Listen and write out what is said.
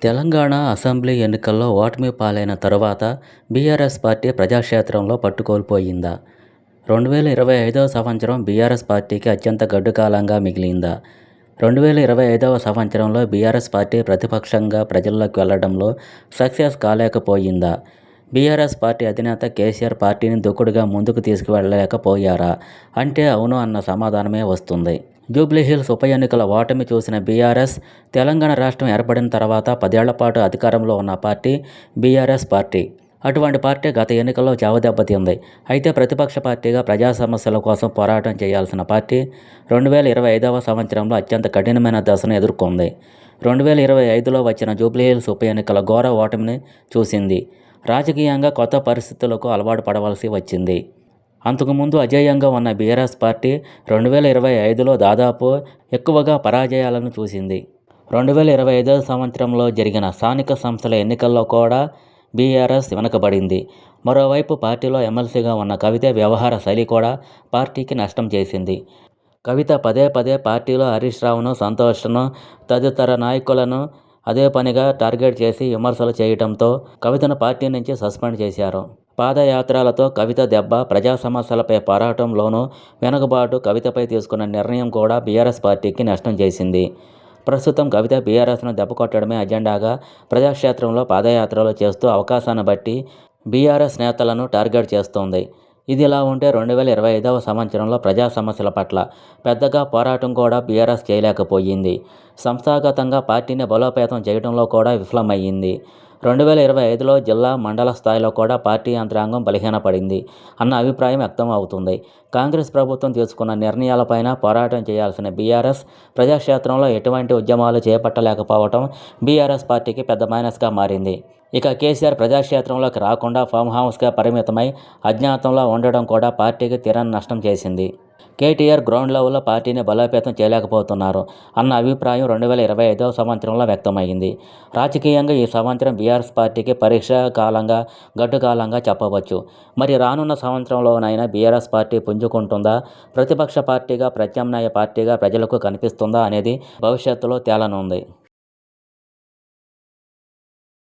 Telangana assembly ఎన్నికల్లో ఓటమి పాలైన తరువాత బీఆర్ఎస్ పార్టీ ప్రజాక్షేత్రంలో పట్టుకోల్పోయిందా? 2025వ సంవత్సరం బీఆర్ఎస్ పార్టీకి అత్యంత గడ్డుకాలంగా మిగిలిందా? 2025వ సంవత్సరంలో బీఆర్ఎస్ పార్టీ ప్రతిపక్షంగా ప్రజల్లోకి వెళ్లడంలో సక్సెస్ కాలేకపోయిందా? బీఆర్ఎస్ పార్టీ అధినేత కేసీఆర్ పార్టీని దూకుడుగా ముందుకు తీసుకువెళ్లలేకపోయారా? అంటే అవును అన్న సమాధానమే వస్తుంది. జూబ్లీహిల్స్ ఉప ఎన్నికల ఓటమి చూసిన బీఆర్ఎస్, తెలంగాణ రాష్ట్రం ఏర్పడిన తర్వాత 10 ఏళ్ల పాటు అధికారంలో ఉన్న పార్టీ బీఆర్ఎస్ పార్టీ. అటువంటి పార్టీ గత ఎన్నికల్లో చావుదెబ్బతింది. అయితే ప్రతిపక్ష పార్టీగా ప్రజా సమస్యల కోసం పోరాటం చేయాల్సిన పార్టీ 2025వ సంవత్సరంలో అత్యంత కఠినమైన దశను ఎదుర్కొంది. 2025లో వచ్చిన జూబ్లీహిల్స్ ఉప ఎన్నికల ఘోర ఓటమిని చూసింది. రాజకీయంగా కొత్త పరిస్థితులకు అలవాటు పడవలసి వచ్చింది. అంతకుముందు అజేయంగా ఉన్న బీఆర్ఎస్ పార్టీ 2025లో దాదాపు ఎక్కువగా పరాజయాలను చూసింది. 2025వ సంవత్సరంలో జరిగిన స్థానిక సంస్థల ఎన్నికల్లో కూడా బీఆర్ఎస్ వెనుకబడింది. మరోవైపు పార్టీలో ఎమ్మెల్సీగా ఉన్న కవిత వ్యవహార శైలి కూడా పార్టీకి నష్టం చేసింది. కవిత పదే పదే పార్టీలో హరీష్ రావును, సంతోష్ను తదితర నాయకులను అదే పనిగా టార్గెట్ చేసి విమర్శలు చేయడంతో కవితను పార్టీ నుంచి సస్పెండ్ చేశారు. పాదయాత్రలతో కవిత దెబ్బ, ప్రజా సమస్యలపై పోరాటంలోనూ వెనుకబాటు, కవితపై తీసుకున్న నిర్ణయం కూడా బీఆర్ఎస్ పార్టీకి నష్టం చేసింది. ప్రస్తుతం కవిత బీఆర్ఎస్ను దెబ్బకొట్టడమే అజెండాగా ప్రజాక్షేత్రంలో పాదయాత్రలు చేస్తూ అవకాశాన్ని బట్టి బీఆర్ఎస్ నేతలను టార్గెట్ చేస్తోంది. ఇదిలా ఉంటే 2025వ సంవత్సరంలో ప్రజా సమస్యల పట్ల పెద్దగా పోరాటం కూడా బీఆర్ఎస్ చేయలేకపోయింది. సంస్థాగతంగా పార్టీని బలోపేతం చేయడంలో కూడా విఫలమయ్యింది. 2025లో జిల్లా, మండల స్థాయిలో కూడా పార్టీ యంత్రాంగం బలహీనపడింది అన్న అభిప్రాయం వ్యక్తం అవుతుంది. కాంగ్రెస్ ప్రభుత్వం తీసుకున్న నిర్ణయాలపైన పోరాటం చేయాల్సిన బీఆర్ఎస్ ప్రజాక్షేత్రంలో ఎటువంటి ఉద్యమాలు చేపట్టలేకపోవడం బీఆర్ఎస్ పార్టీకి పెద్ద మైనస్గా మారింది. ఇక కేసీఆర్ ప్రజాక్షేత్రంలోకి రాకుండా ఫామ్ హౌస్గా పరిమితమై అజ్ఞాతంలో ఉండడం కూడా పార్టీకి తీరని నష్టం చేసింది. కేటీఆర్ గ్రౌండ్ లెవెల్లో పార్టీని బలోపేతం చేయలేకపోతున్నారు అన్న అభిప్రాయం 2025వ సంవత్సరంలో వ్యక్తమైంది. రాజకీయంగా ఈ సంవత్సరం బీఆర్ఎస్ పార్టీకి పరీక్ష కాలంగా, గడ్డు కాలంగా చెప్పవచ్చు. మరి రానున్న సంవత్సరంలోనైనా బీఆర్ఎస్ పార్టీ పుంజుకుంటుందా, ప్రతిపక్ష పార్టీగా, ప్రత్యామ్నాయ పార్టీగా ప్రజలకు కనిపిస్తుందా అనేది భవిష్యత్తులో తేలనుంది.